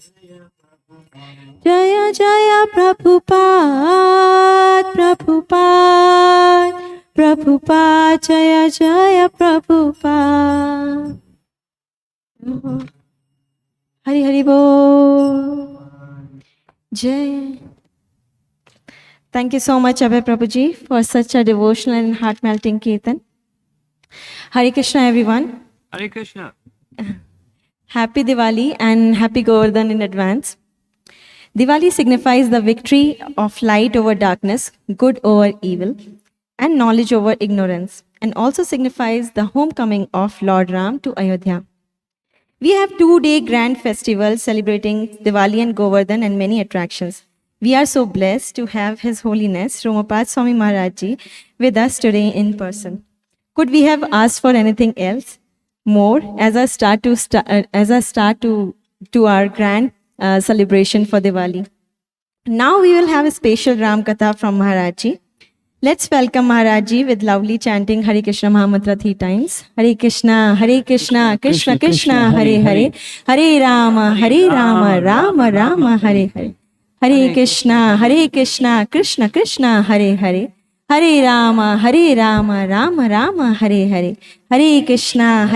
Jaya Jaya Prabhupada, Prabhupada, Prabhupada, Jaya Jaya Prabhupada. Hari Hari Bol. Jai. Thank you so much, Abhay Prabhuji, for such a devotional and heart-melting kirtan. Hare Krishna, everyone. Hare Krishna. Happy Diwali and Happy Govardhan in advance. Diwali signifies the victory of light over darkness, good over evil, and knowledge over ignorance, and also signifies the homecoming of Lord Ram to Ayodhya. We have 2-day grand festival celebrating Diwali and Govardhan and many attractions. We are so blessed to have His Holiness Romapada Swami Maharaj Ji with us today in person. Could we have asked for anything else more as a start to our grand celebration for Diwali? Now we will have a special Ram Katha from Maharaj Ji. Let's welcome Maharaj Ji with lovely chanting Hare Krishna Mahamantra 3 times. Hare Krishna, Krishna Krishna, Hare Hare, Hare Rama, Rama Rama, Hare Hare. Hare Krishna, Krishna Krishna, Hare Hare, Hare Rama, Rama Rama, Hare Hare. Hare Krishna,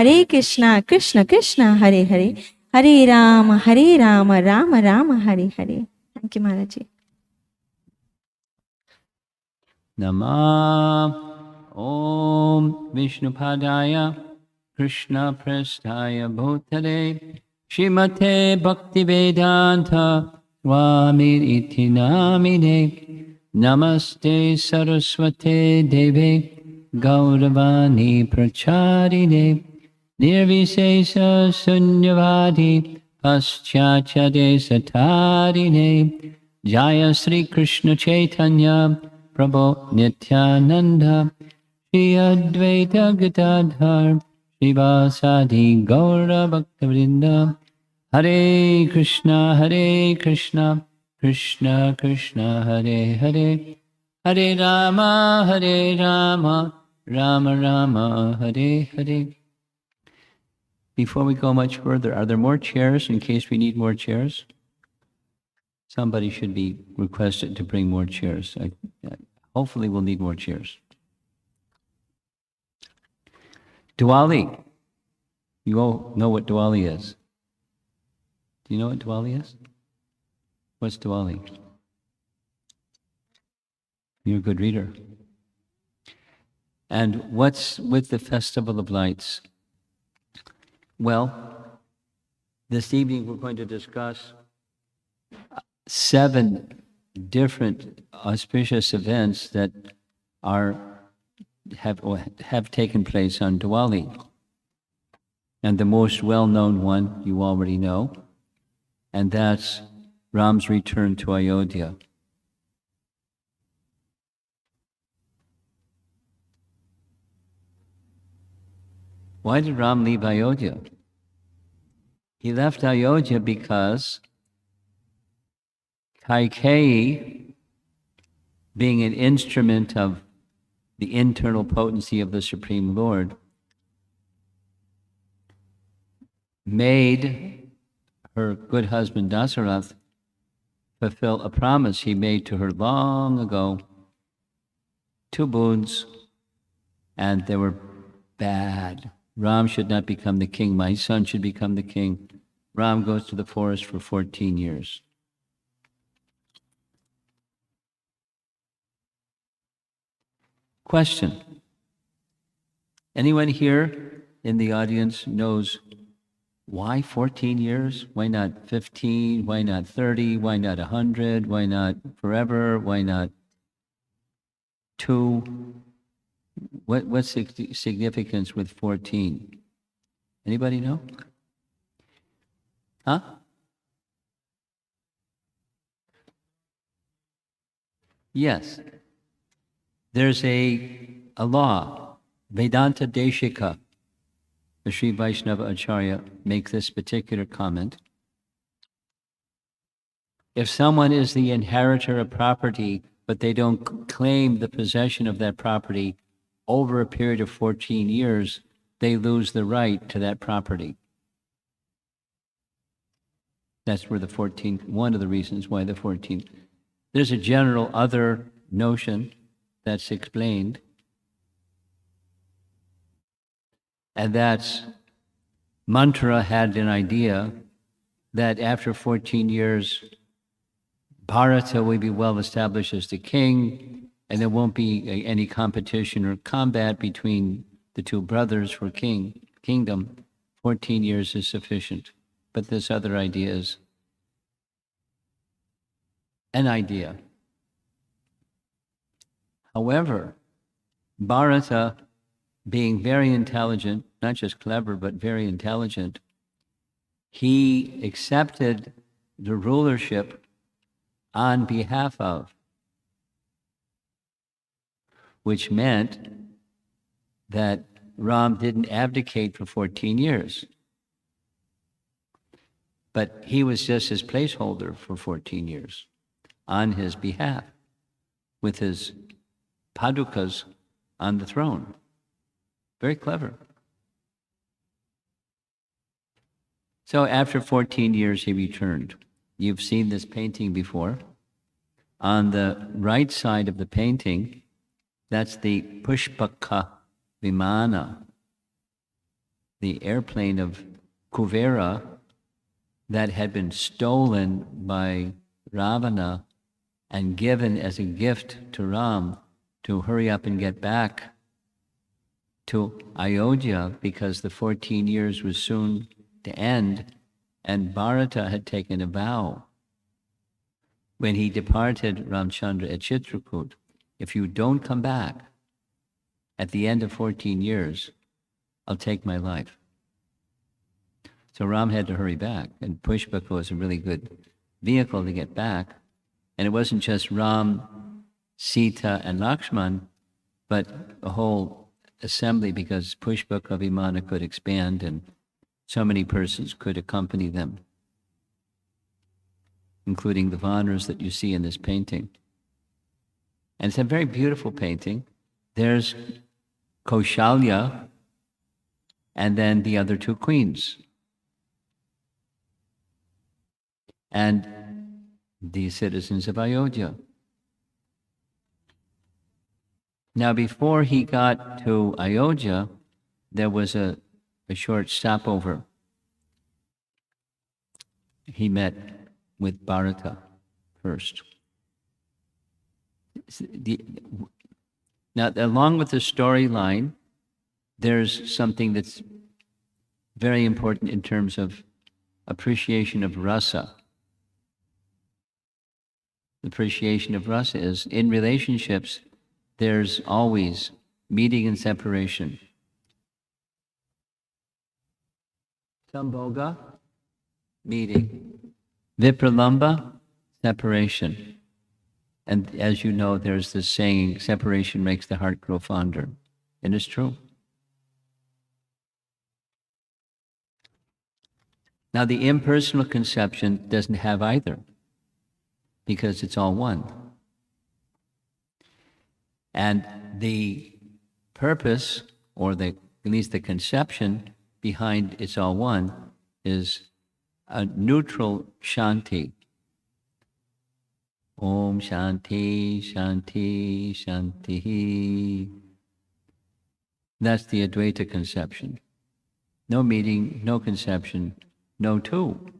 Krishna Krishna, Hare Hare, Hare Rama, Rama Rama, Hare Hare. Thank you, Maharaj Ji. Namah Om Vishnupadaya Krishna Prasthaya Bhutale Shrimate Bhaktivedanta Swami Iti Namine Namaste Saraswate Deve Gauravani Pracharine Nirvisesa Sunyavadi Paschachade Satarine Jaya Sri Krishna Chaitanya Prabhu Nityananda Shri Advaita Gadadhar Srivasadi Gaura Bhaktivinoda Hare Krishna Krishna Krishna Hare Hare Hare Rama Rama Rama Hare Hare. Before we go much further, are there more chairs in case we need more chairs? Somebody should be requested to bring more chairs. Hopefully we'll need more chairs. Diwali. You all know what Diwali is. Do you know what Diwali is? What's Diwali? You're a good reader. And what's with the Festival of Lights? Well, this evening we're going to discuss 7 different auspicious events that have taken place on Diwali. And the most well-known one you already know, and that's Ram's return to Ayodhya. Why did Ram leave Ayodhya? He left Ayodhya because Kaikeyi, being an instrument of the internal potency of the Supreme Lord, made her good husband Dasarath fulfill a promise he made to her long ago. 2 boons, and they were bad. Ram should not become the king. My son should become the king. Ram goes to the forest for 14 years. Question. Anyone here in the audience knows why 14 years? Why not 15? Why not 30? Why not 100? Why not forever? Why not 2? What's the significance with 14? Anybody know? Huh? Yes. There's a law, Vedanta Deshika. The Sri Vaishnava Acharya makes this particular comment. If someone is the inheritor of property, but they don't claim the possession of that property over a period of 14 years, they lose the right to that property. That's where the 14, one of the reasons why the 14. There's a general other notion that's explained, and that's Mantra had an idea that after 14 years, Bharata will be well established as the king, and there won't be any competition or combat between the two brothers for kingdom. 14 years is sufficient. But this other idea is an idea. However, Bharata, being very intelligent, not just clever, but very intelligent, he accepted the rulership on behalf of, which meant that Ram didn't abdicate for 14 years, but he was just his placeholder for 14 years on his behalf with his padukas on the throne. Very clever. So after 14 years, he returned. You've seen this painting before. On the right side of the painting, that's the Pushpaka Vimana, the airplane of Kuvera that had been stolen by Ravana and given as a gift to Ram to hurry up and get back to Ayodhya because the 14 years was soon to end, and Bharata had taken a vow when he departed Ramchandra at Chitrakoot, if you don't come back at the end of 14 years, I'll take my life. So Ram had to hurry back, and Pushpaka was a really good vehicle to get back. And it wasn't just Ram, Sita, and Lakshman, but a whole assembly, because Pushpaka Vimana could expand and so many persons could accompany them, including the Vanras that you see in this painting. And it's a very beautiful painting. There's Kaushalya and then the other two queens. And the citizens of Ayodhya. Now, before he got to Ayodhya, there was a short stopover. He met with Bharata first. Now, along with the storyline, there's something that's very important in terms of appreciation of rasa. Appreciation of rasa is, in relationships, there's always meeting and separation. Sambhoga, meeting. Vipralamba, separation. And as you know, there's this saying, separation makes the heart grow fonder. And it's true. Now, the impersonal conception doesn't have either, because it's all one. And the purpose, or at least the conception behind it's all one, is a neutral shanti. Om Shanti, Shanti, Shanti. That's the Advaita conception. No meeting, no conception, no two.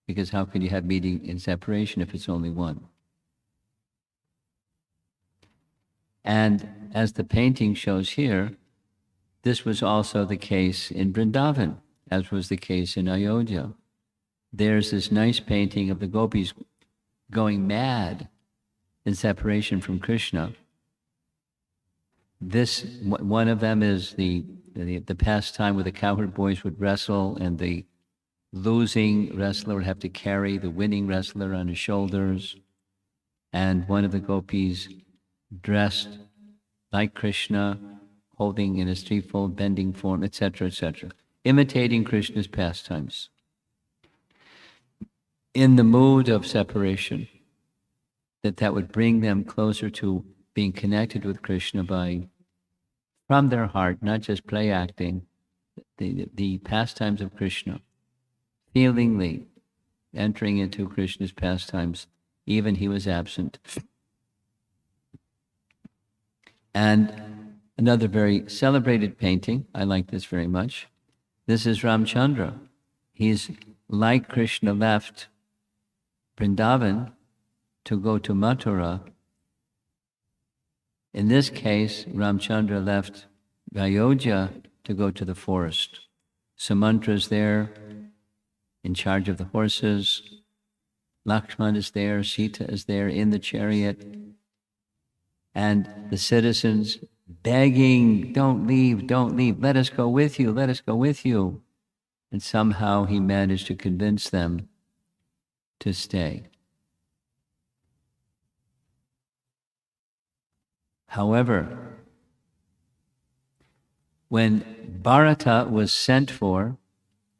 Because how can you have meeting and separation if it's only one? And as the painting shows here, this was also the case in Vrindavan, as was the case in Ayodhya. There's this nice painting of the gopis going mad in separation from Krishna. This, one of them is the pastime where the cowherd boys would wrestle, and the losing wrestler would have to carry the winning wrestler on his shoulders. And one of the gopis dressed like Krishna, holding in a threefold bending form, etc., imitating Krishna's pastimes. In the mood of separation, that would bring them closer to being connected with Krishna from their heart, not just play acting, the pastimes of Krishna, feelingly, entering into Krishna's pastimes, even he was absent. And another very celebrated painting, I like this very much. This is Ramchandra. He's like Krishna left Vrindavan to go to Mathura. In this case, Ramchandra left Ayodhya to go to the forest. Sumantra's there, in charge of the horses. Lakshman is there, Sita is there in the chariot. And the citizens begging, don't leave, let us go with you, let us go with you. And somehow he managed to convince them to stay. However, when Bharata was sent for,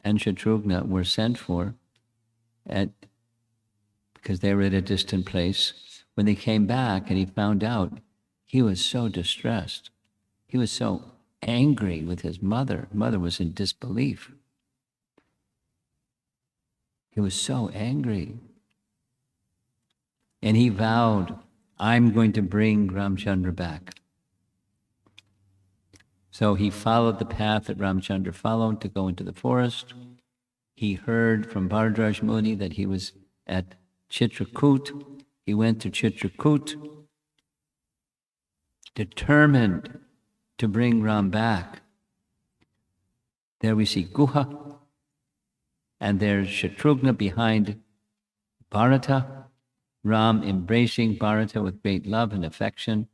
and Shatrughna were sent for, because they were at a distant place, when they came back and he found out, he was so distressed. He was so angry with his mother. Mother was in disbelief. He was so angry. And he vowed, I'm going to bring Ramchandra back. So he followed the path that Ramchandra followed to go into the forest. He heard from Bhardraj Muni that he was at Chitrakoot. He went to Chitrakoot, determined to bring Ram back. There we see Guha, and there's Shatrughna behind Bharata, Ram embracing Bharata with great love and affection,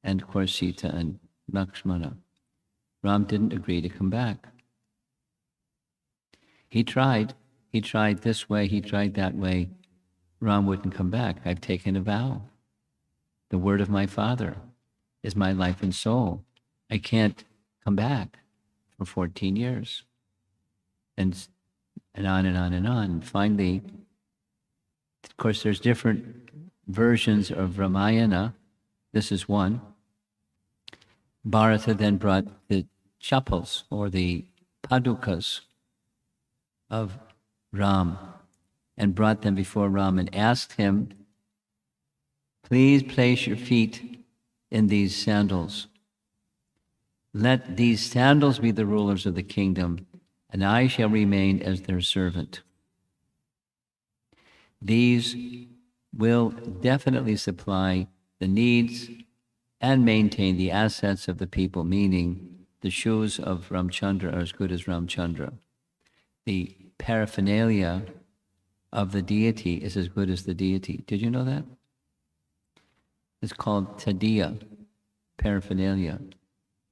and of course Sita and Lakshmana. Ram didn't agree to come back. He tried this way, he tried that way. Ram wouldn't come back. I've taken a vow. The word of my father is my life and soul. I can't come back for 14 years. And on and on and on. And finally, of course, there's different versions of Ramayana. This is one. Bharata then brought the chappals or the padukas of Ram and brought them before Ram and asked him, please place your feet in these sandals. Let these sandals be the rulers of the kingdom, and I shall remain as their servant. These will definitely supply the needs and maintain the assets of the people, meaning the shoes of Ramchandra are as good as Ramchandra. The paraphernalia of the deity is as good as the deity. Did you know that? It's called Tadiya, paraphernalia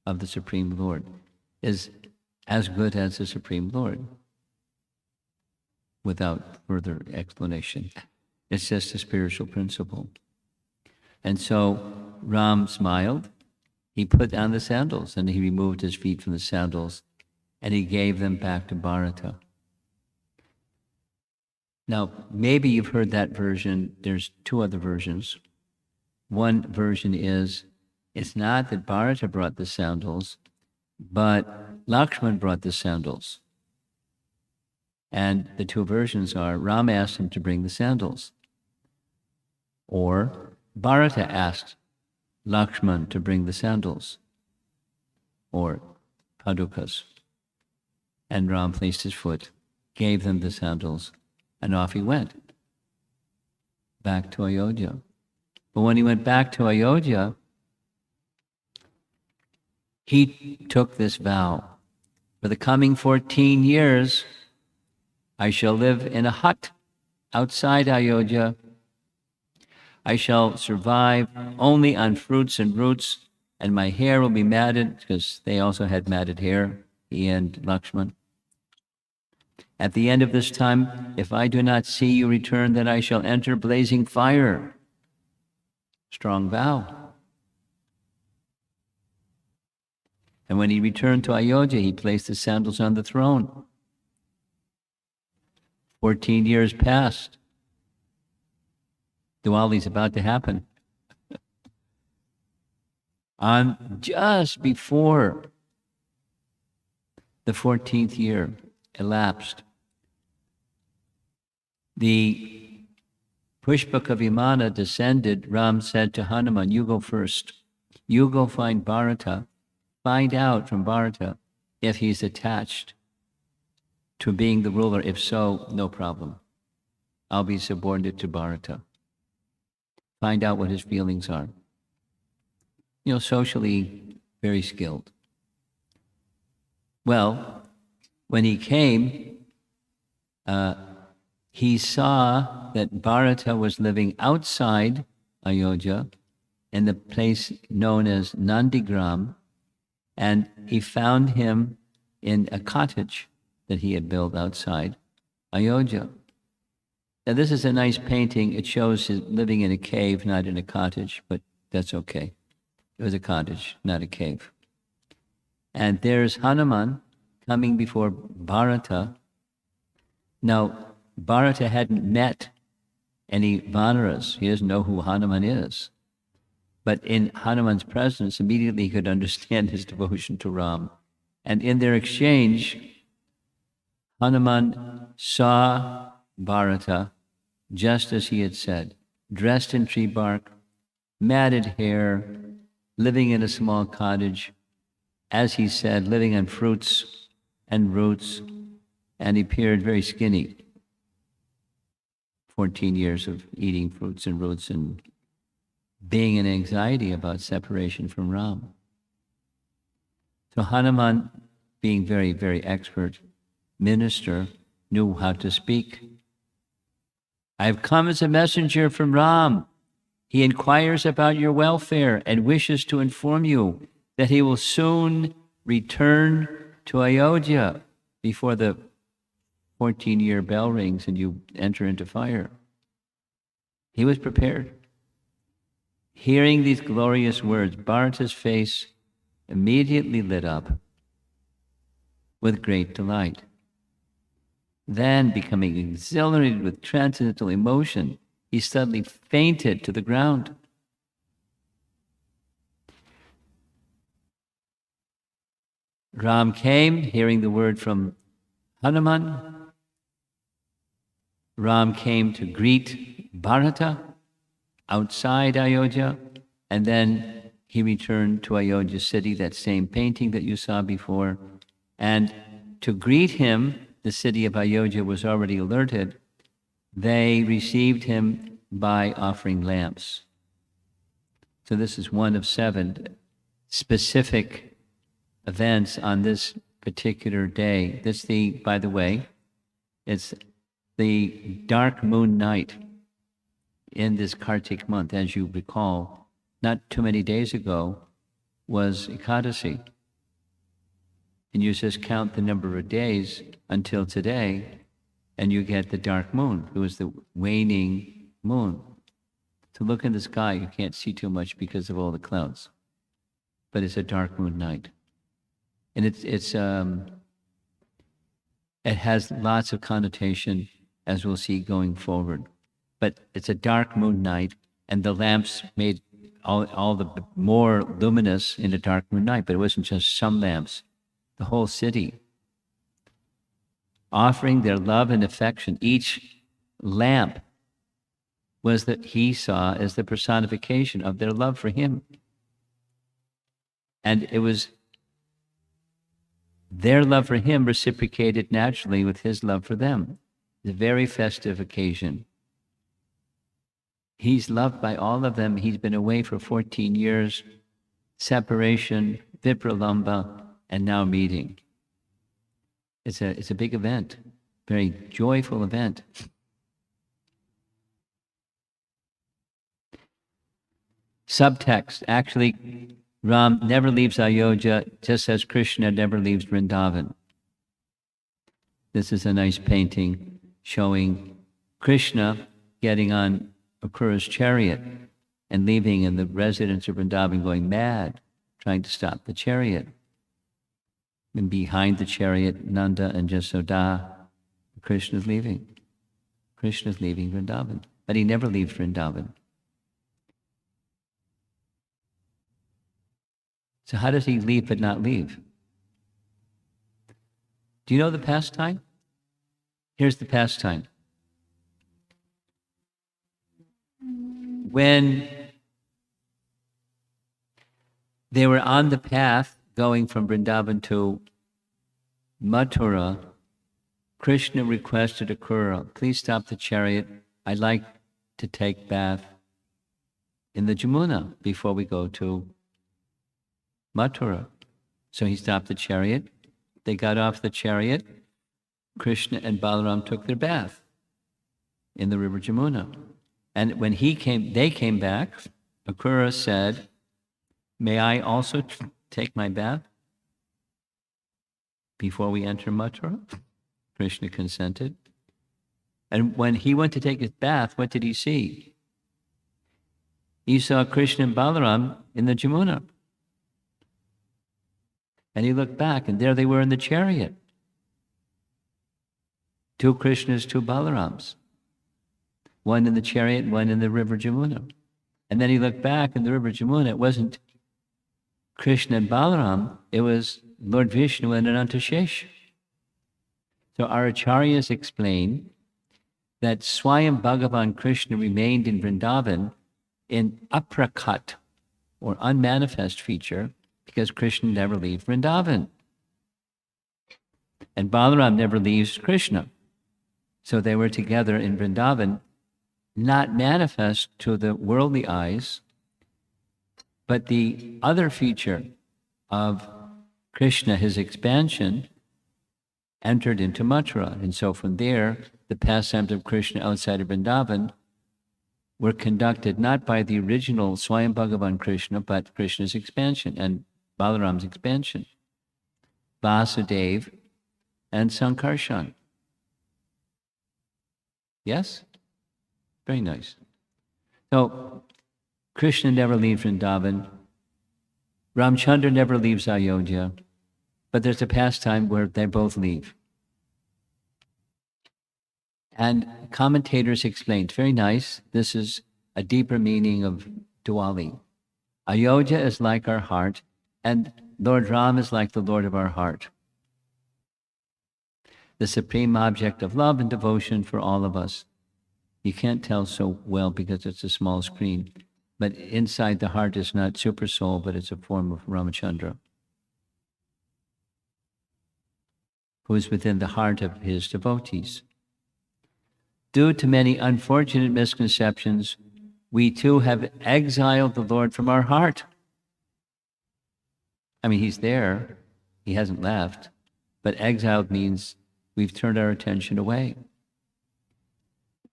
of the Supreme Lord, is as good as the Supreme Lord, without further explanation. It's just a spiritual principle. And so Ram smiled. He put on the sandals and he removed his feet from the sandals and he gave them back to Bharata. Now, maybe you've heard that version. There's two other versions. One version is, it's not that Bharata brought the sandals, but Lakshman brought the sandals. And the two versions are, Ram asked him to bring the sandals, or Bharata asked Lakshman to bring the sandals, or padukas. And Ram placed his foot, gave them the sandals, and off he went, back to Ayodhya. But when he went back to Ayodhya, he took this vow. For the coming 14 years, I shall live in a hut outside Ayodhya. I shall survive only on fruits and roots, and my hair will be matted, because they also had matted hair, he and Lakshman. At the end of this time, if I do not see you return, then I shall enter blazing fire. Strong vow. And when he returned to Ayodhya, he placed the sandals on the throne. 14 years passed. Diwali is about to happen. On just before the 14th year elapsed, the Pushpaka Vimana descended, Ram said to Hanuman, you go first. You go find Bharata. Find out from Bharata if he's attached to being the ruler. If so, no problem. I'll be subordinate to Bharata. Find out what his feelings are. Socially very skilled. Well, when he came, he saw that Bharata was living outside Ayodhya in the place known as Nandigram, and he found him in a cottage that he had built outside Ayodhya. Now, this is a nice painting. It shows him living in a cave, not in a cottage, but that's okay. It was a cottage, not a cave. And there's Hanuman coming before Bharata. Now, Bharata hadn't met any Vanaras. He doesn't know who Hanuman is. But in Hanuman's presence, immediately he could understand his devotion to Ram. And in their exchange, Hanuman saw Bharata just as he had said, dressed in tree bark, matted hair, living in a small cottage, as he said, living on fruits and roots, and he appeared very skinny. 14 years of eating fruits and roots and being in anxiety about separation from Ram. So Hanuman, being very, very expert minister, knew how to speak. I've come as a messenger from Ram. He inquires about your welfare and wishes to inform you that he will soon return to Ayodhya before the 14-year bell rings and you enter into fire. He was prepared. Hearing these glorious words, Bharata's face immediately lit up with great delight. Then, becoming exhilarated with transcendental emotion, he suddenly fainted to the ground. Ram came, hearing the word from Hanuman. Ram came to greet Bharata outside Ayodhya, and then he returned to Ayodhya city, that same painting that you saw before. And to greet him, the city of Ayodhya was already alerted. They received him by offering lamps. So this is one of 7 specific events on this particular day. By the way, it's the dark moon night in this Kartik month. As you recall, not too many days ago was Ekadasi. And you just count the number of days until today, and you get the dark moon. It was the waning moon. To look in the sky, you can't see too much because of all the clouds. But it's a dark moon night. And it has lots of connotation, as we'll see going forward. But it's a dark moon night, and the lamps made all the more luminous in a dark moon night. But it wasn't just some lamps. The whole city, offering their love and affection. Each lamp was that he saw as the personification of their love for him. And it was their love for him reciprocated naturally with his love for them. It's a very festive occasion. He's loved by all of them. He's been away for 14 years, separation, vipralamba, and now meeting. It's a big event, very joyful event. Subtext, actually, Ram never leaves Ayodhya, just as Krishna never leaves Vrindavan. This is a nice painting showing Krishna getting on Akura's chariot and leaving in the residence of Vrindavan going mad, trying to stop the chariot. And behind the chariot, Nanda and Jasoda, Krishna's leaving. Krishna's leaving Vrindavan. But he never leaves Vrindavan. So how does he leave but not leave? Do you know the pastime? Here's the pastime. when they were on the path going from Vrindavan to Mathura, Krishna requested Akrura, please stop the chariot. I'd like to take bath in the Jamuna before we go to Mathura. So he stopped the chariot. They got off the chariot. Krishna and Balaram took their bath in the river Jamuna. And when they came back, Akrura said, may I also take my bath before we enter Mathura? Krishna consented. And when he went to take his bath, what did he see? He saw Krishna and Balaram in the Jamuna. And he looked back, and there they were in the chariot. 2 Krishnas, 2 Balarams. One in the chariot, one in the river Jamuna. And then he looked back in the river Jamuna. It wasn't Krishna and Balaram, it was Lord Vishnu and Anantashesh. So our acharyas explain that Swayam Bhagavan Krishna remained in Vrindavan in aprakat, or unmanifest feature, because Krishna never leaves Vrindavan. And Balaram never leaves Krishna. So they were together in Vrindavan, not manifest to the worldly eyes, but the other feature of Krishna, his expansion, entered into Mathura. And so from there, the pastimes of Krishna outside of Vrindavan were conducted not by the original Swayam Bhagavan Krishna, but Krishna's expansion and Balaram's expansion. Vasudev and Sankarshan. Yes? Very nice. So, Krishna never leaves Vrindavan. Ramchandra never leaves Ayodhya. But there's a pastime where they both leave. And commentators explained, very nice, this is a deeper meaning of Diwali. Ayodhya is like our heart, and Lord Ram is like the Lord of our heart. The supreme object of love and devotion for all of us. You can't tell so well because it's a small screen, but inside the heart is not super soul, but it's a form of Ramachandra, who is within the heart of his devotees. Due to many unfortunate misconceptions, we too have exiled the Lord from our heart. I mean, he's there, he hasn't left, but exiled means we've turned our attention away.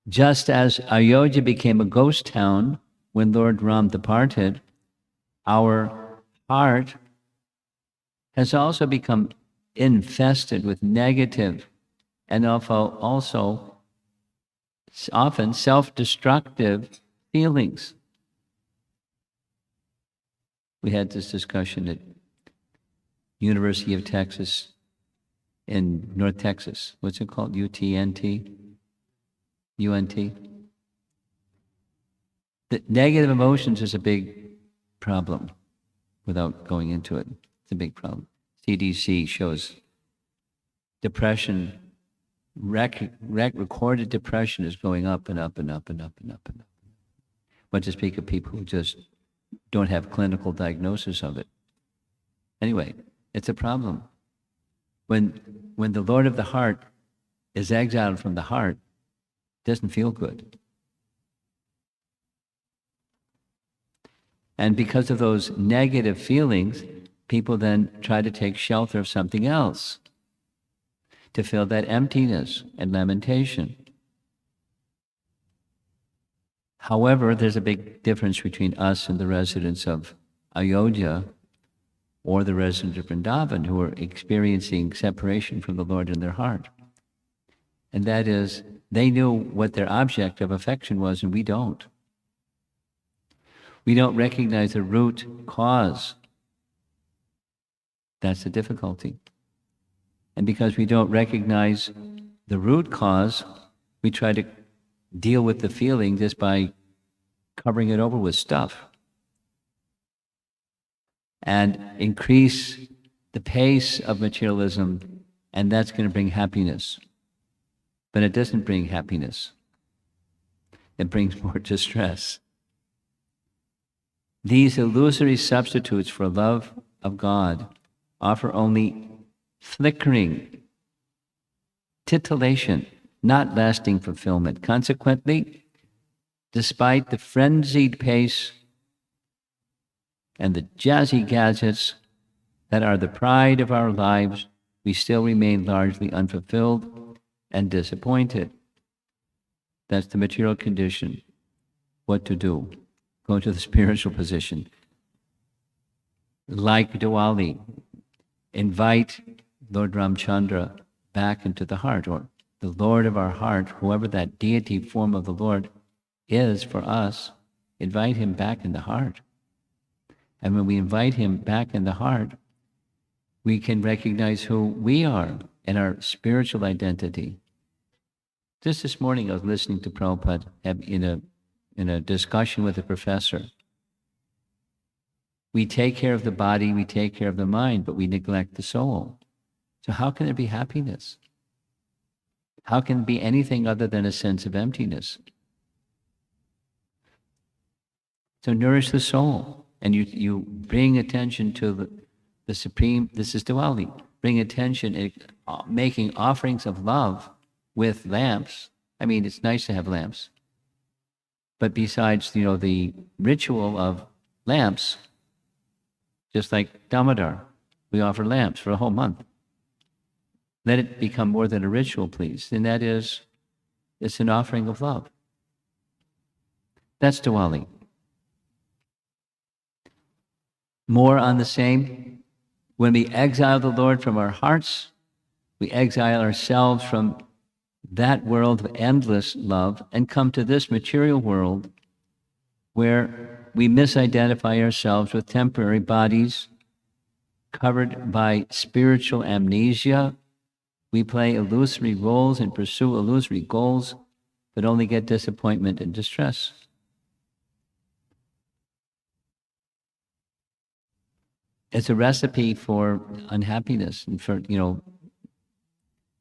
Just as Ayodhya became a ghost town when Lord Ram departed, our heart has also become infested with negative and also often self-destructive feelings. We had this discussion at University of Texas in North Texas. What's it called? UTNT? UNT? The negative emotions is a big problem without going into it. It's a big problem. CDC shows depression, recorded depression is going up and up and up and up and up and up. What to speak of people who just don't have clinical diagnosis of it. Anyway, it's a problem. When the Lord of the heart is exiled from the heart, it doesn't feel good. And because of those negative feelings, people then try to take shelter of something else to fill that emptiness and lamentation. However, there's a big difference between us and the residents of Ayodhya or the residents of Vrindavan who are experiencing separation from the Lord in their heart. And that is, they knew what their object of affection was, and we don't. We don't recognize the root cause. That's the difficulty. And because we don't recognize the root cause, we try to deal with the feeling just by covering it over with stuff and increase the pace of materialism, and that's going to bring happiness. But it doesn't bring happiness. It brings more distress. These illusory substitutes for love of God offer only flickering titillation, not lasting fulfillment. Consequently, despite the frenzied pace and the jazzy gadgets that are the pride of our lives, we still remain largely unfulfilled and disappointed. That's the material condition. What to do? Go to the spiritual position. Like Diwali, invite Lord Ramchandra back into the heart, or the Lord of our heart, whoever that deity form of the Lord is for us, invite him back in the heart. And when we invite him back in the heart, we can recognize who we are and our spiritual identity. Just this morning, I was listening to Prabhupada in a discussion with a professor. We take care of the body, we take care of the mind, but we neglect the soul. So how can there be happiness? How can it be anything other than a sense of emptiness? So nourish the soul, and you bring attention to the supreme. This is Diwali. Bring attention, making offerings of love with lamps. I mean, it's nice to have lamps, but besides, the ritual of lamps, just like Damodar, we offer lamps for a whole month. Let it become more than a ritual, please. And that is, it's an offering of love. That's Diwali. More on the same. When we exile the Lord from our hearts, we exile ourselves from that world of endless love and come to this material world where we misidentify ourselves with temporary bodies covered by spiritual amnesia. We play illusory roles and pursue illusory goals, but only get disappointment and distress. It's a recipe for unhappiness and for,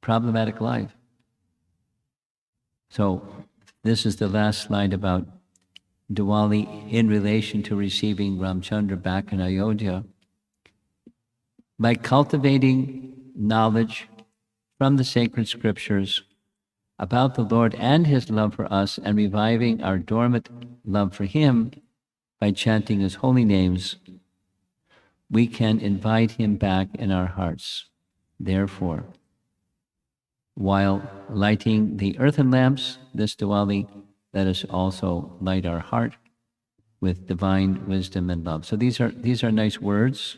problematic life. So this is the last slide about Diwali in relation to receiving Ramchandra back in Ayodhya. By cultivating knowledge from the sacred scriptures about the Lord and his love for us, and reviving our dormant love for him by chanting his holy names, we can invite him back in our hearts. Therefore, while lighting the earthen lamps this Diwali, let us also light our heart with divine wisdom and love. So these are nice words.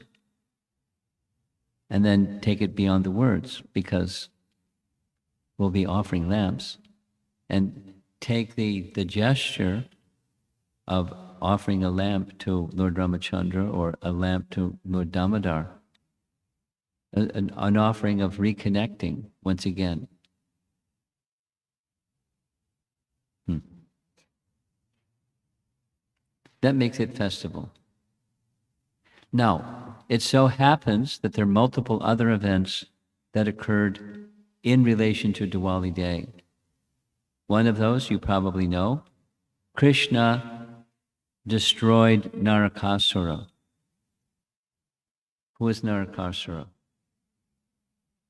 And then take it beyond the words, because we'll be offering lamps, and take the gesture of offering a lamp to Lord Ramachandra or a lamp to Lord Damodar, an offering of reconnecting once again. That makes it festival. Now, it so happens that there are multiple other events that occurred in relation to Diwali Day. One of those you probably know. Krishna destroyed Narakasura. Who is Narakasura?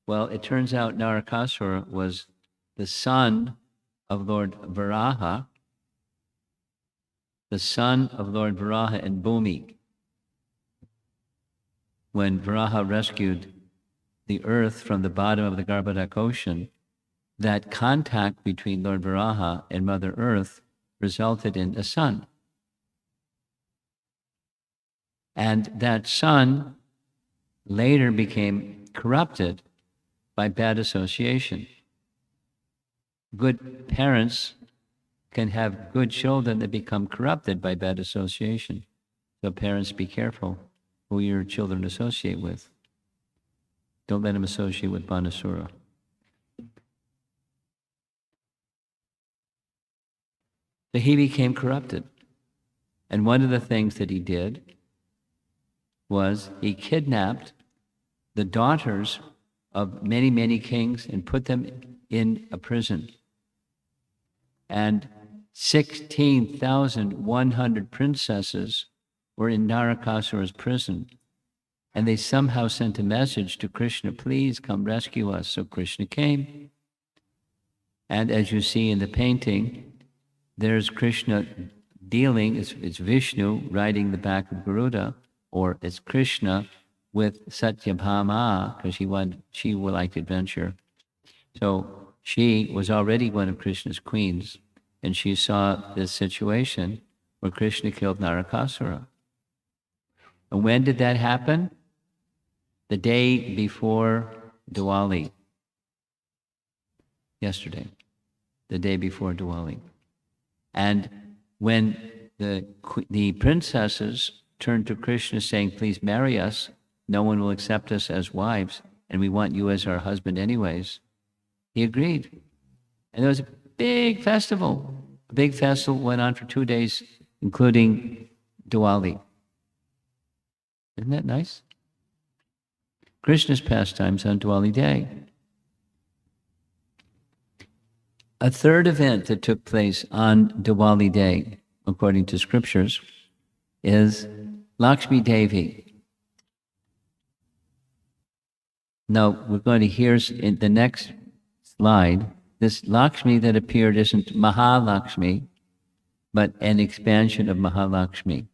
Well, it turns out Narakasura was the son of Lord Varaha, the son of Lord Varaha and Bhumi. When Varaha rescued the earth from the bottom of the Garbhodak ocean, that contact between Lord Varaha and Mother Earth resulted in a son. And that son later became corrupted by bad association. Good parents can have good children that become corrupted by bad association. So parents, be careful who your children associate with. Don't let them associate with Banasura. So he became corrupted. And one of the things that he did was he kidnapped the daughters of many, many kings and put them in a prison. And 16,100 princesses were in Narakasura's prison. And they somehow sent a message to Krishna, please come rescue us. So Krishna came. And as you see in the painting, there's Krishna dealing, it's Vishnu riding the back of Garuda, or it's Krishna with Satyabhama, because she liked adventure. So she was already one of Krishna's queens, and she saw this situation where Krishna killed Narakasura. And when did that happen? The day before Diwali. Yesterday. The day before Diwali. And when the princesses turned to Krishna saying, please marry us, no one will accept us as wives, and we want you as our husband anyways, he agreed. And there was a big festival. A big festival went on for 2 days, including Diwali. Isn't that nice? Krishna's pastimes on Diwali Day. A third event that took place on Diwali Day, according to scriptures, is Lakshmi Devi. Now, we're going to hear in the next slide, this Lakshmi that appeared isn't Mahalakshmi, but an expansion of Mahalakshmi.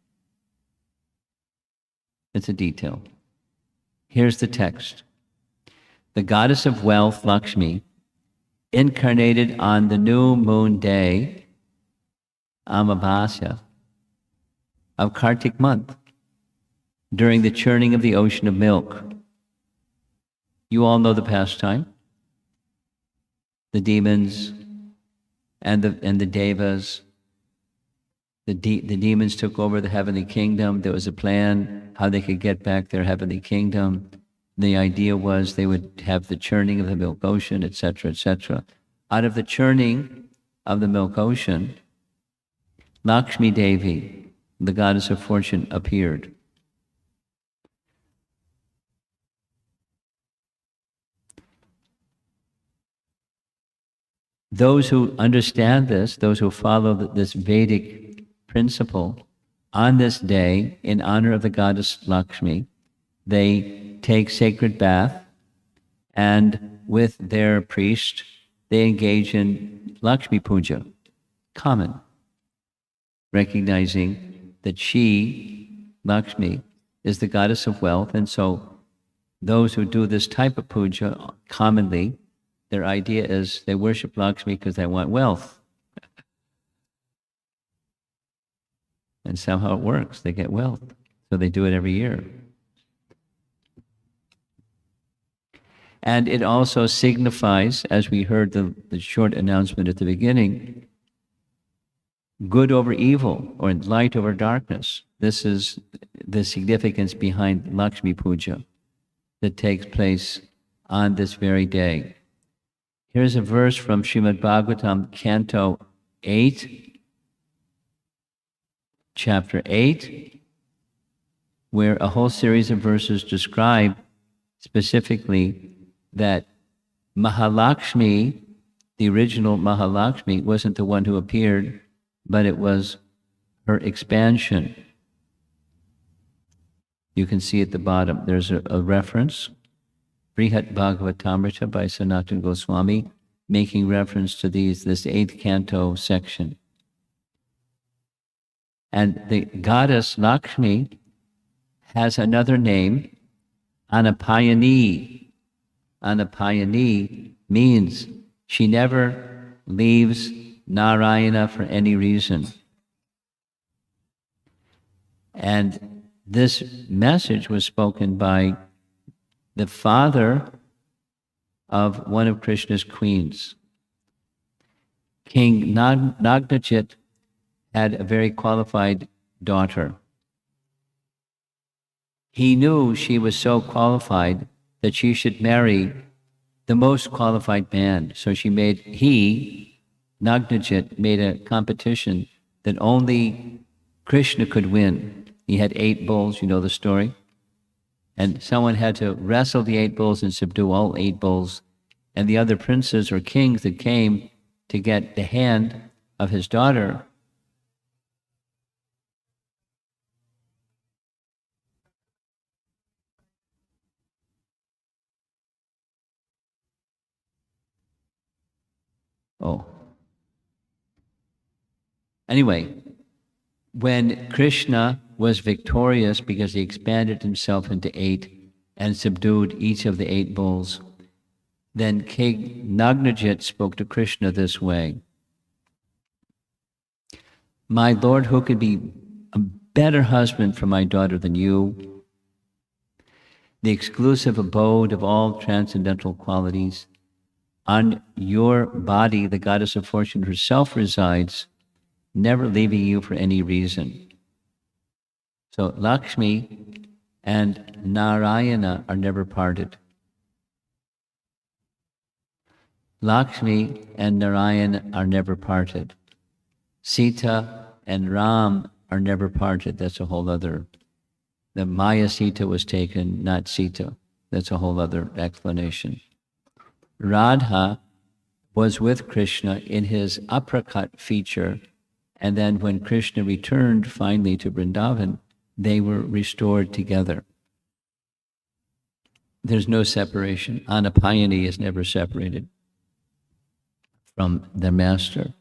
It's a detail. Here's the text. The goddess of wealth, Lakshmi, incarnated on the new moon day, Amavasya, of Kartik month, during the churning of the ocean of milk. You all know the pastime. The demons and the devas. The demons took over the heavenly kingdom. There was a plan how they could get back their heavenly kingdom. The idea was they would have the churning of the milk ocean, etc., etc. Out of the churning of the milk ocean, Lakshmi Devi, the goddess of fortune, appeared. Those who understand this, those who follow this Vedic principle, on this day, in honor of the goddess Lakshmi, they take sacred bath, and with their priest, they engage in Lakshmi Puja, common, recognizing that she, Lakshmi, is the goddess of wealth, and so those who do this type of puja commonly, their idea is they worship Lakshmi because they want wealth. And somehow it works, they get wealth. So they do it every year. And it also signifies, as we heard the short announcement at the beginning, good over evil, or light over darkness. This is the significance behind Lakshmi Puja that takes place on this very day. Here's a verse from Srimad Bhagavatam, Canto 8, Chapter 8, where a whole series of verses describe specifically that Mahalakshmi, the original Mahalakshmi, wasn't the one who appeared, but it was her expansion. You can see at the bottom, there's a reference, Brihat Bhagavatamrita by Sanatana Goswami, making reference to this 8th canto section. And the goddess Lakshmi has another name, Anapayani. Anapayani means she never leaves Narayana for any reason. And this message was spoken by the father of one of Krishna's queens. King Nagnachit had a very qualified daughter. He knew she was so qualified that she should marry the most qualified man. So Nagnachit, made a competition that only Krishna could win. He had 8 bulls, you know the story. And someone had to wrestle the 8 bulls and subdue all 8 bulls. And the other princes or kings that came to get the hand of his daughter Anyway, when Krishna was victorious because he expanded himself into 8 and subdued each of the 8 bulls, then King Nagnajit spoke to Krishna this way: "My Lord, who could be a better husband for my daughter than you, the exclusive abode of all transcendental qualities? On your body, the goddess of fortune herself resides, never leaving you for any reason." So Lakshmi and Narayana are never parted. Lakshmi and Narayana are never parted. Sita and Ram are never parted. That's a whole other. The Maya Sita was taken, not Sita. That's a whole other explanation. Radha was with Krishna in his uppercut feature, and then when Krishna returned finally to Vrindavan, they were restored together. There's no separation. Anapayani is never separated from the master.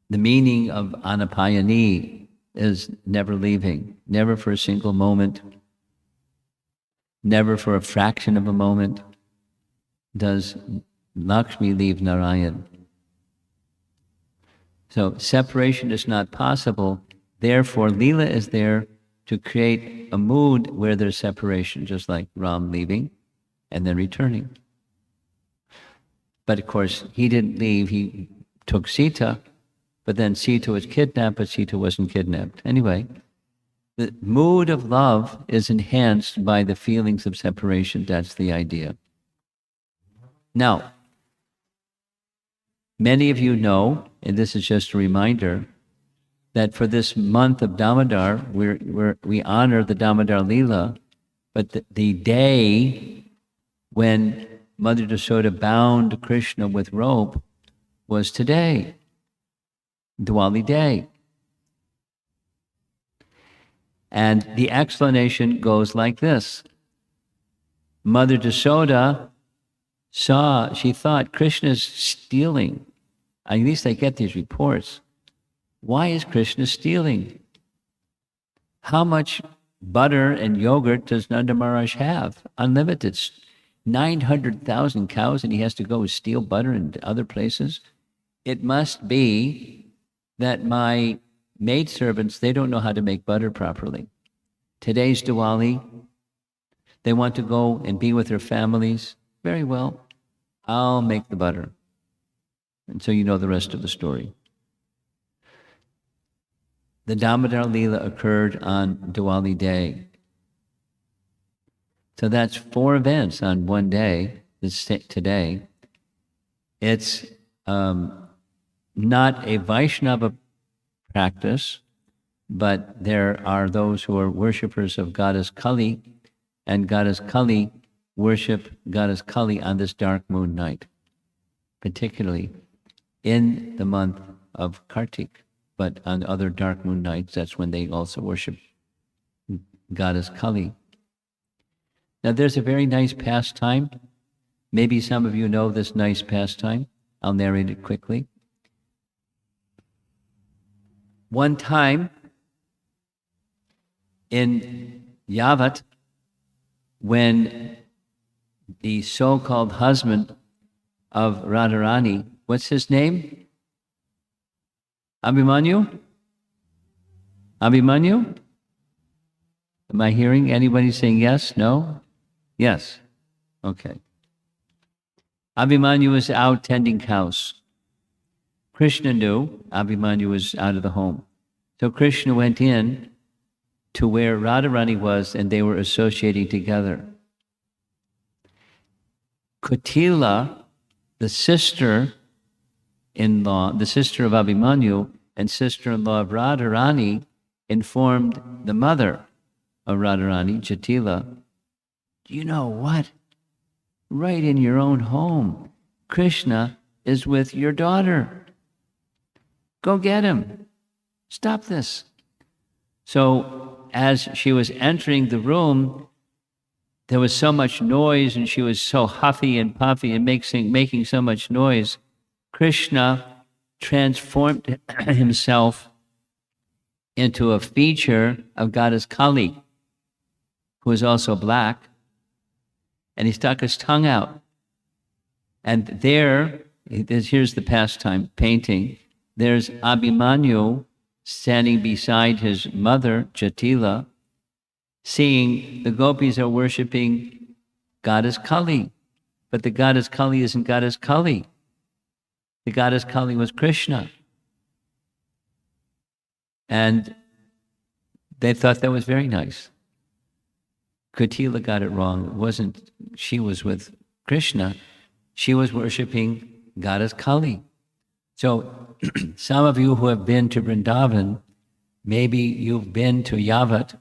The meaning of Anapayani is never leaving, never for a single moment, never for a fraction of a moment does Lakshmi leave Narayan. So separation is not possible. Therefore, Leela is there to create a mood where there's separation, just like Ram leaving and then returning. But of course, he didn't leave. He took Sita, but then Sita was kidnapped, but Sita wasn't kidnapped. Anyway, the mood of love is enhanced by the feelings of separation. That's the idea. Now, many of you know, and this is just a reminder, that for this month of Damodar, we honor the Damodar Leela, but the day when Mother Yasoda bound Krishna with rope was today, Diwali day. And the explanation goes like this. Mother Yasoda she thought Krishna's stealing. At least I get these reports. Why is Krishna stealing? How much butter and yogurt does Nanda Maharaj have? Unlimited. 900,000 cows, and he has to go steal butter in other places? It must be that my maidservants, they don't know how to make butter properly. Today's Diwali. They want to go and be with their families. Very well, I'll make the butter. And so you know the rest of the story. The Damodar Leela occurred on Diwali day. So that's 4 events on one day, today. It's not a Vaishnava practice, but there are those who are worshippers of Goddess Kali, and Goddess Kali worship Goddess Kali on this dark moon night, particularly in the month of Kartik. But on other dark moon nights, that's when they also worship Goddess Kali. Now, there's a very nice pastime. Maybe some of you know this nice pastime. I'll narrate it quickly. One time in Yavat, when the so-called husband of Radharani, what's his name? Abhimanyu? Abhimanyu? Am I hearing anybody saying yes? No? Yes. Okay. Abhimanyu was out tending cows. Krishna knew Abhimanyu was out of the home. So Krishna went in to where Radharani was, and they were associating together. Kutila, the sister-in-law, the sister of Abhimanyu and sister-in-law of Radharani, informed the mother of Radharani, Jatila, "Do you know what? Right in your own home, Krishna is with your daughter. Go get him. Stop this." So as she was entering the room, there was so much noise, and she was so huffy and puffy and making so much noise. Krishna transformed himself into a feature of Goddess Kali, who is also black, and he stuck his tongue out. And here's the pastime painting. There's Abhimanyu standing beside his mother, Jatila, seeing the gopis are worshiping Goddess Kali. But the Goddess Kali isn't Goddess Kali. The Goddess Kali was Krishna. And they thought that was very nice. Kutila got it wrong. It wasn't, she was with Krishna. She was worshiping Goddess Kali. So some of you who have been to Vrindavan, maybe you've been to Yavat,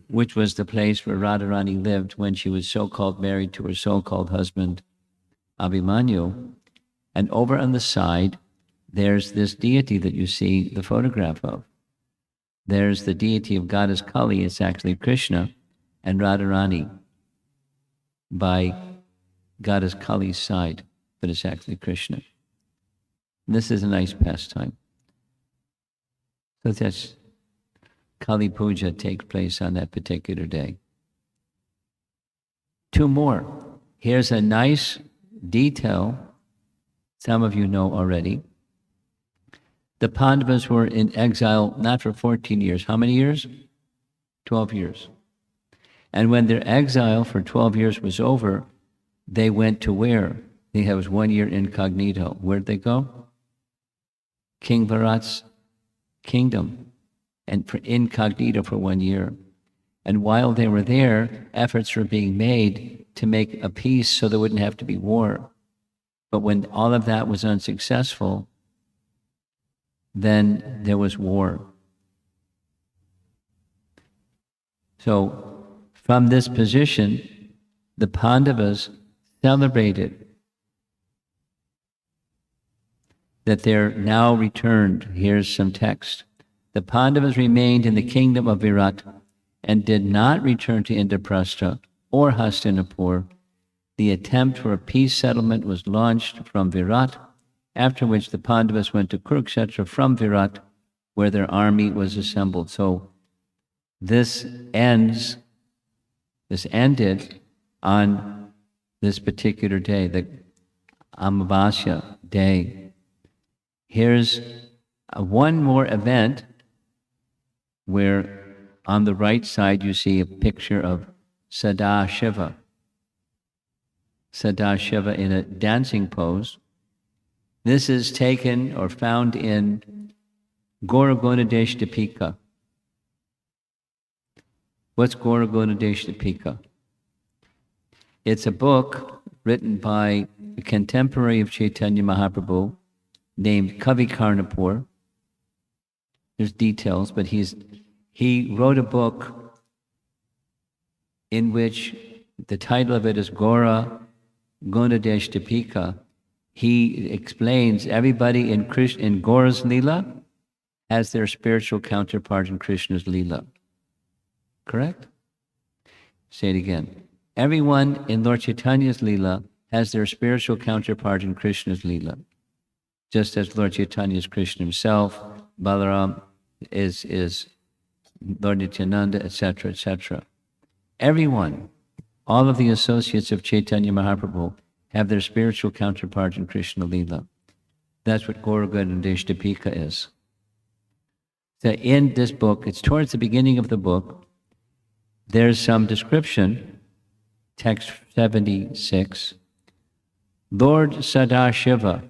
which was the place where Radharani lived when she was so-called married to her so-called husband, Abhimanyu. And over on the side, there's this deity that you see the photograph of. There's the deity of Goddess Kali. It's actually Krishna, and Radharani by Goddess Kali's side, but it's actually Krishna. This is a nice pastime. So that's Kali Puja takes place on that particular day. Two more. Here's a nice detail some of you know already. The Pandavas were in exile not for 14 years. How many years? 12 years. And when their exile for 12 years was over, they went to where? It was 1 year incognito. Where'd they go? King Bharat's kingdom, and for incognito for 1 year. And while they were there, efforts were being made to make a peace so there wouldn't have to be war. But when all of that was unsuccessful, then there was war. So from this position, the Pandavas celebrated that they're now returned. Here's some text. The Pandavas remained in the kingdom of Virat and did not return to Indraprastha or Hastinapur. The attempt for a peace settlement was launched from Virat, after which the Pandavas went to Kurukshetra from Virat, where their army was assembled. So this ended on this particular day, the Amavasya day. Here's one more event where on the right side you see a picture of Sadashiva. Sadashiva in a dancing pose. This is taken or found in Gauragunadesh Deepika. What's Gauragunadesh Deepika? It's a book written by a contemporary of Chaitanya Mahaprabhu named Kavi Karnapur. There's details, but he wrote a book in which the title of it is Gaura Gunadesh Deepika. He explains everybody in Gaura's Leela has their spiritual counterpart in Krishna's Leela. Correct? Say it again. Everyone in Lord Chaitanya's Leela has their spiritual counterpart in Krishna's Leela. Just as Lord Chaitanya is Krishna himself, Balaram is Lord Nityananda, etc., etc. Everyone, all of the associates of Chaitanya Mahaprabhu have their spiritual counterpart in Krishna Leela. That's what Gauragunadesh Deepika is. So in this book, it's towards the beginning of the book, there's some description, text 76. Lord Sadashiva,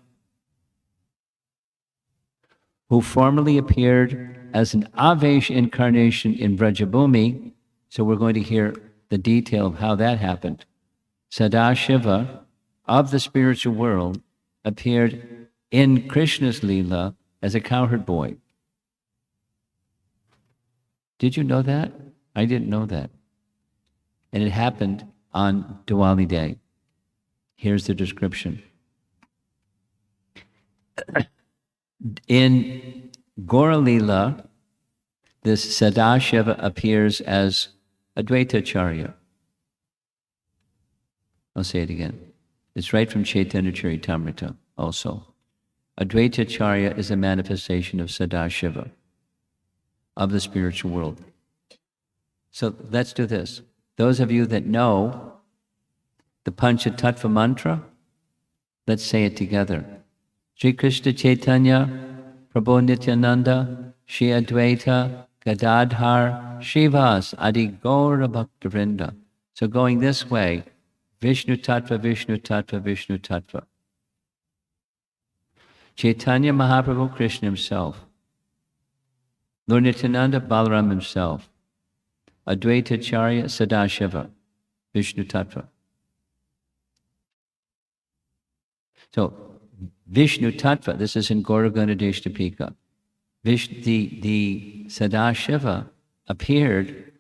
who formerly appeared as an Avesh incarnation in Vrajabhumi, so we're going to hear the detail of how that happened. Sadashiva, of the spiritual world, appeared in Krishna's Leela as a cowherd boy. Did you know that? I didn't know that. And it happened on Diwali day. Here's the description. In Gaura Leela, this Sadashiva appears as Advaitacharya. I'll say it again. It's right from Chaitanya Charitamrita also. Advaitacharya is a manifestation of Sadashiva, of the spiritual world. So let's do this. Those of you that know the Panchatattva mantra, let's say it together. Sri Krishna Chaitanya, Prabhu Nityananda, Shri Advaita, Gadadhar, Srivas, Adi Gaura Bhaktivinoda. So going this way, Vishnu Tattva, Vishnu Tattva, Vishnu Tattva. Chaitanya Mahaprabhu, Krishna himself. Lord Nityananda, Balaram himself. Advaitacharya, Sadashiva, Vishnu Tattva. So, Vishnu Tattva, this is in Gauragana Deshtapika. The Sadashiva appeared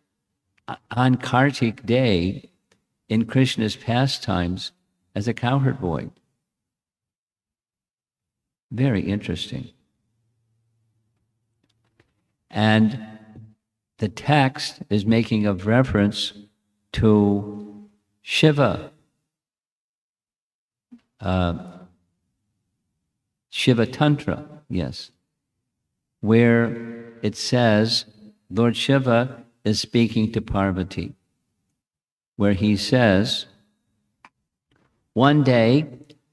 on Kartik day in Krishna's pastimes as a cowherd boy. Very interesting. And the text is making a reference to Shiva, Shiva Tantra, yes, where it says Lord Shiva is speaking to Parvati, where he says, one day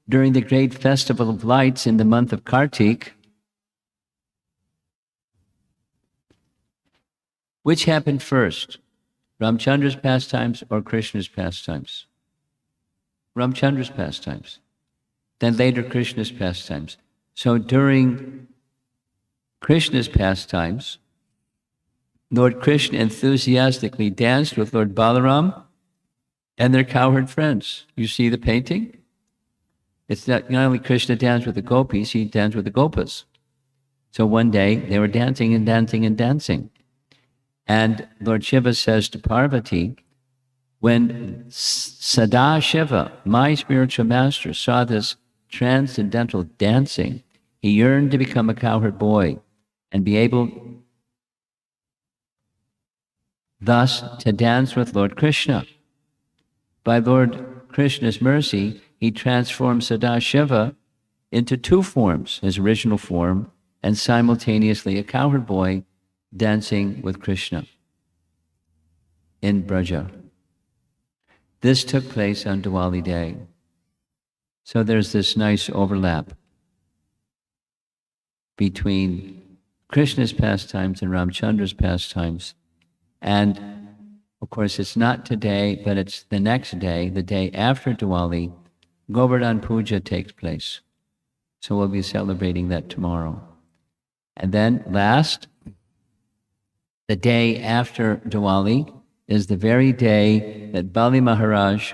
during the great festival of lights in the month of Kartik, which happened first, Ramchandra's pastimes or Krishna's pastimes? Ramchandra's pastimes. Then later Krishna's pastimes. So during Krishna's pastimes, Lord Krishna enthusiastically danced with Lord Balaram and their cowherd friends. You see the painting? It's not only Krishna danced with the gopis, he danced with the gopas. So one day they were dancing and dancing and dancing. And Lord Shiva says to Parvati, when Sadashiva, my spiritual master, saw this transcendental dancing, he yearned to become a cowherd boy and be able thus to dance with Lord Krishna. By Lord Krishna's mercy, he transformed Sadashiva into two forms, his original form and simultaneously a cowherd boy dancing with Krishna in Braja. This took place on Diwali day. So there's this nice overlap between Krishna's pastimes and Ramchandra's pastimes. And of course, it's not today, but it's the next day, the day after Diwali, Govardhan Puja takes place. So we'll be celebrating that tomorrow. And then last, the day after Diwali is the very day that Bali Maharaj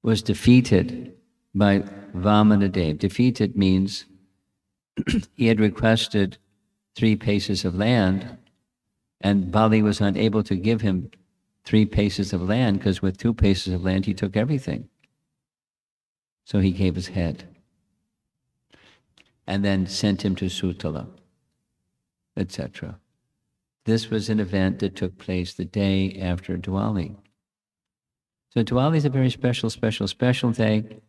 was defeated by Vamanadev. Defeated means he had requested 3 paces of land, and Bali was unable to give him 3 paces of land, because with 2 paces of land he took everything. So he gave his head and then sent him to Sutala, etc. This was an event that took place the day after Diwali. So Diwali is a very special, special, special day.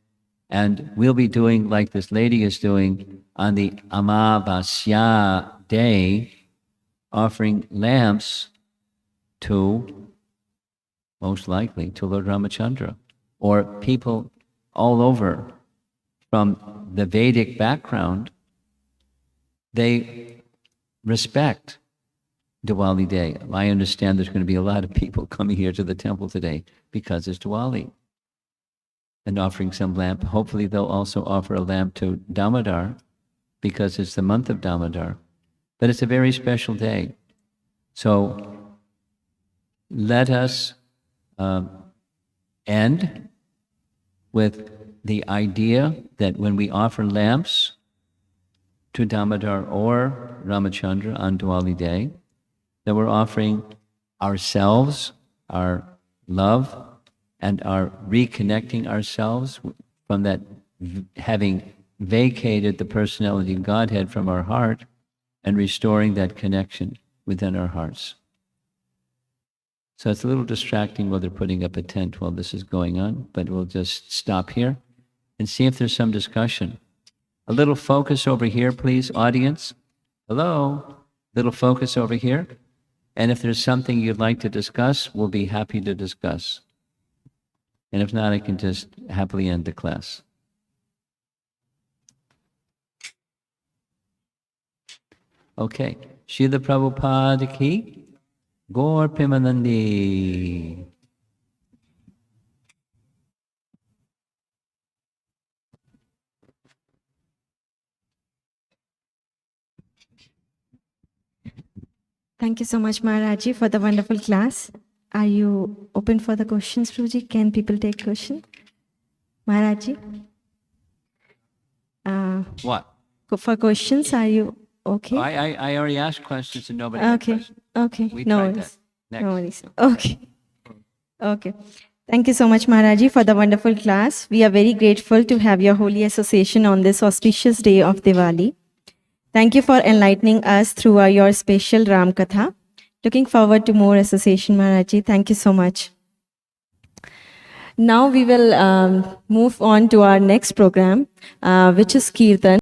And we'll be doing like this lady is doing on the Amavasya day, offering lamps to, most likely, to Lord Ramachandra, or people all over from the Vedic background. They respect Diwali day. I understand there's going to be a lot of people coming here to the temple today because it's Diwali, and offering some lamp. Hopefully they'll also offer a lamp to Damodar because it's the month of Damodar. But it's a very special day. So let us end with the idea that when we offer lamps to Damodar or Ramachandra on Diwali day, that we're offering ourselves, our love, and our reconnecting ourselves from that, having vacated the personality of Godhead from our heart and restoring that connection within our hearts. So it's a little distracting while they're putting up a tent while this is going on, but we'll just stop here and see if there's some discussion A little focus over here, please, audience. Hello? Little focus over here. And if there's something you'd like to discuss, we'll be happy to discuss. And if not, I can just happily end the class. Okay. Srila Prabhupada ki, Gaur Premanandi. Thank you so much, Maharaji, for the wonderful class. Are you open for the questions, Prabhuji? Can people take questions? Maharaji? What? For questions, are you okay? I already asked questions and nobody had Okay, questions. okay. We No tried worries. that. No Next. worries. Okay. Okay. Thank you so much, Maharaji, for the wonderful class. We are very grateful to have your holy association on this auspicious day of Diwali. Thank you for enlightening us through your special Ram Katha. Looking forward to more association, Maharaji. Thank you so much. Now we will move on to our next program, which is Kirtan.